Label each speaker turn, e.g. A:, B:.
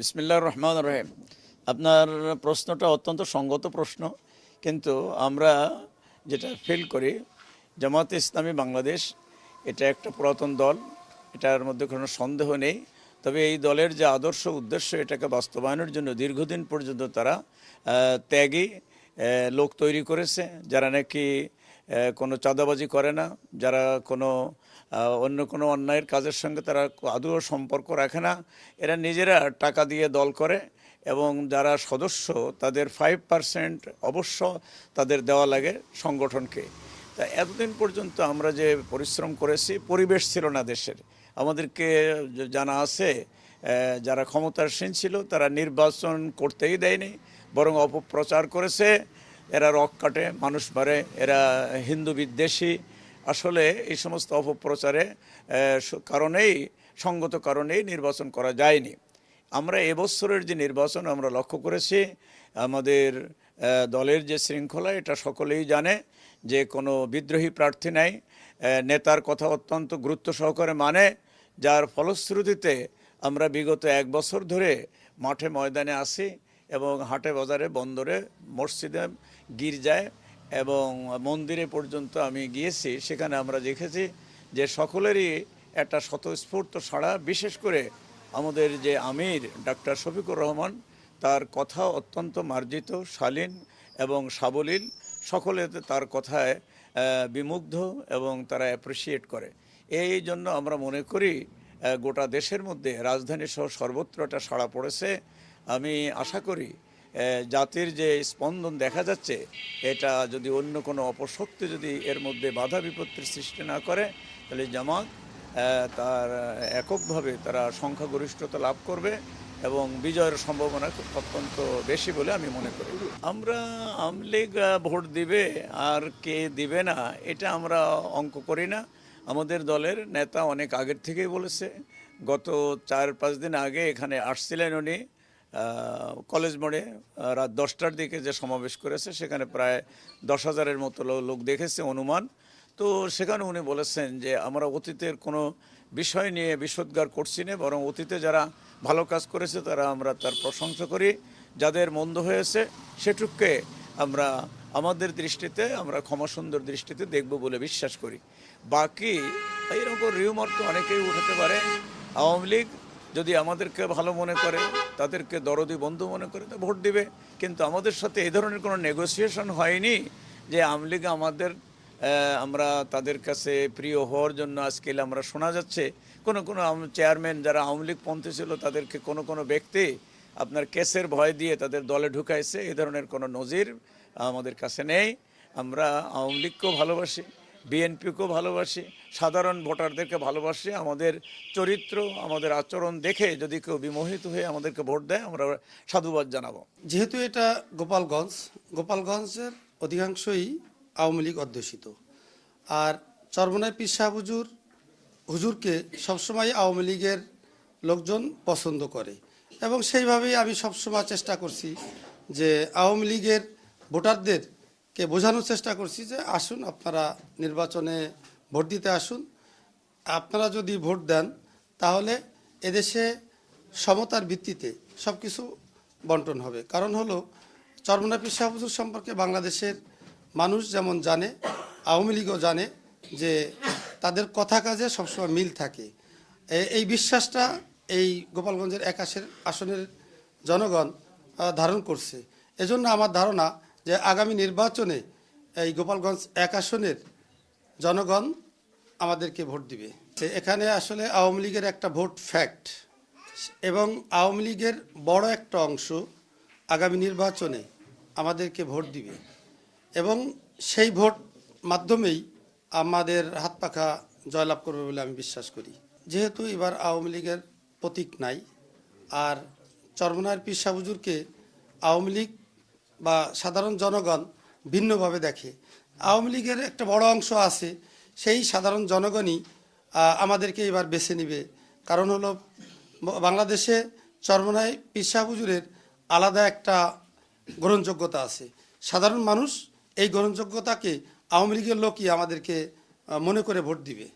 A: বিসমিল্লাহির রহমানির রহিম। আপনার প্রশ্নটা অত্যন্ত সঙ্গত প্রশ্ন, কিন্তু আমরা যেটা ফিল করি, জামায়াতে ইসলামী বাংলাদেশ এটা একটা পুরাতন দল, এটার মধ্যে কোনো সন্দেহ নেই। তবে এই দলের যে আদর্শ উদ্দেশ্য, এটাকে বাস্তবায়নের জন্য দীর্ঘদিন পর্যন্ত তারা ত্যাগী লোক তৈরি করেছে, যারা নাকি কোনো চাঁদাবাজি করে না, যারা কোনো অন্য কোনো অন্যায়ের কাজের সঙ্গে তারা আদৌ সম্পর্ক রাখে না। এরা নিজেরা টাকা দিয়ে দল করে এবং যারা সদস্য তাদের 5% অবশ্য তাদের দেওয়া লাগে সংগঠনকে। তা এতদিন পর্যন্ত আমরা যে পরিশ্রম করেছি, পরিবেশ ছিল না দেশের। আমাদেরকে জানা আছে যারা ক্ষমতাসীন ছিল তারা নির্বাচন করতেই দেয়নি, বরং অপপ্রচার করেছে। এরা রক কাটে, মানুষ মারে, এরা হিন্দু বিদ্বেষী। আসলে এই সমস্ত অপপ্রচারে কারণেই, সঙ্গত কারণেই নির্বাচন করা যায়নি। আমরা এবছরের যে নির্বাচন আমরা লক্ষ্য করেছি, আমাদের দলের যে শৃঙ্খলা এটা সকলেই জানে যে কোনো বিদ্রোহী প্রার্থী নাই, নেতার কথা অত্যন্ত গুরুত্ব সহকারে মানে, যার ফলশ্রুতিতে আমরা বিগত 1 বছর ধরে মাঠে ময়দানে আসি এবং হাটে বাজারে বন্দরে মসজিদে গির্জায় এবং মন্দিরে পর্যন্ত আমি গিয়েছি। সেখানে আমরা দেখেছি যে সকলেরই একটা স্বতঃস্ফূর্ত সাড়া। বিশেষ করে আমাদের যে আমির ডাক্তার শফিকুর রহমান, তার কথা অত্যন্ত মার্জিত, শালীন এবং সাবলীল। সকলে তার কথায় বিমুগ্ধ এবং তারা অ্যাপ্রিসিয়েট করে। এই জন্য আমরা মনে করি গোটা দেশের মধ্যে রাজধানী সহ সর্বত্র একটা সাড়া পড়েছে। আমি আশা করি জাতির যে স্পন্দন দেখা যাচ্ছে, এটা যদি অন্য কোনো অপশক্তি যদি এর মধ্যে বাধা বিপত্তির সৃষ্টি না করে, তাহলে জামাত তার এককভাবে তারা সংখ্যাগরিষ্ঠতা লাভ করবে এবং বিজয়ের সম্ভাবনা অত্যন্ত বেশি বলে আমি মনে করি। আমরা আওয়ামী লীগ ভোট দিবে আর কে দিবে না এটা আমরা অঙ্ক করি না। আমাদের দলের নেতা অনেক আগের থেকেই বলেছে। গত 4-5 দিন আগে এখানে আসছিলেন উনি কলেজ মোড়ে, রাত 10টার দিকে যে সমাবেশ করেছে সেখানে প্রায় 10,000-এর মতো লোক দেখেছে অনুমান। তো সেখানে উনি বলেছেন যে আমরা অতীতের কোনো বিষয় নিয়ে বিষোদ্গার করছি না, বরং অতীতে যারা ভালো কাজ করেছে তারা আমরা তার প্রশংসা করি, যাদের মন্দ হয়েছে সেটুককে আমরা আমাদের দৃষ্টিতে আমরা ক্ষমাসুন্দর দৃষ্টিতে দেখব বলে বিশ্বাস করি। বাকি এইরকম রিউমার তো অনেকেই উঠাতে পারে। আওয়ামী লীগ যদি আমাদেরকে ভালো মনে করে, তাদেরকে দরদি বন্ধু মনে করে, তো ভোট দিবে। কিন্তু আমাদের সাথে এই ধরনের কোনো নেগোসিয়েশন হয়নি যে আওয়ামী লীগ আমাদের আমরা তাদের কাছে প্রিয় হওয়ার জন্য আজকাল আমরা শোনা যাচ্ছে কোনো চেয়ারম্যান যারা আওয়ামী লীগ পন্থী ছিল তাদেরকে কোনো ব্যক্তি আপনার কেসের ভয় দিয়ে তাদের দলে ঢুকাইছে। এই ধরনের কোনো নজির আমাদের কাছে নেই। আমরা আওয়ামী লীগকেও ভালোবাসি, বিএনপিকেও ভালোবাসি, সাধারণ ভোটারদেরকে ভালোবাসি। আমাদের চরিত্র, আমাদের আচরণ দেখে যদি কেউ বিমোহিত হয়ে আমাদেরকে ভোট দেয়, আমরা সাধুবাদ জানাবো।
B: যেহেতু এটা গোপালগঞ্জের অধিকাংশই আওয়ামী লীগ অধ্যুষিত, আর চরমনাই পীর সাহেব হুজুরকে সবসময় আওয়ামী লীগের লোকজন পছন্দ করে এবং সেইভাবেই আমি সবসময় চেষ্টা করছি যে আওয়ামী লীগের ভোটারদেরকে বোঝানোর চেষ্টা করছি যে আসুন, আপনারা নির্বাচনে ভোট দিতে আসুন। আপনারা যদি ভোট দেন তাহলে এদেশে সমতার ভিত্তিতে সব কিছু বন্টন হবে। কারণ হলো, চরমনাই পীর সাহেব হুজুর সম্পর্কে বাংলাদেশের মানুষ যেমন জানে, আওয়ামী লীগও জানে যে তাদের কথা কাজে সবসময় মিল থাকে। এই বিশ্বাসটা এই গোপালগঞ্জের 1 আসনের জনগণ ধারণ করছে। এজন্য আমার ধারণা যে আগামী নির্বাচনে এই গোপালগঞ্জ 1 আসনের জনগণ আমাদেরকে ভোট দিবে। এখানে আসলে আওয়ামী লীগের একটা ভোট ফ্যাক্ট এবং আওয়ামী লীগের বড় একটা অংশ আগামী নির্বাচনে আমাদেরকে ভোট দিবে এবং সেই ভোট মাধ্যমেই আমাদের হাত পাখা জয়লাভ করবে বলে আমি বিশ্বাস করি। যেহেতু এবার আওয়ামী লীগের প্রতীক নাই, আর চরমনাইয়ের পীর সাহেব হুজুরকে আওয়ামী লীগ বা সাধারণ জনগণ ভিন্নভাবে দেখে। আওয়ামী লীগের একটা বড় অংশ আছে, সেই সাধারণ জনগণই আমাদেরকে এবার বেছে নিবে। কারণ হলো, বাংলাদেশে চরমনাই পীর সাহেব হুজুরের আলাদা একটা গ্রহণযোগ্যতা আছে। সাধারণ মানুষ এই গ্রহণযোগ্যতাকে আওয়ামী লীগের লোকই আমাদেরকে মনে করে ভোট দিবে।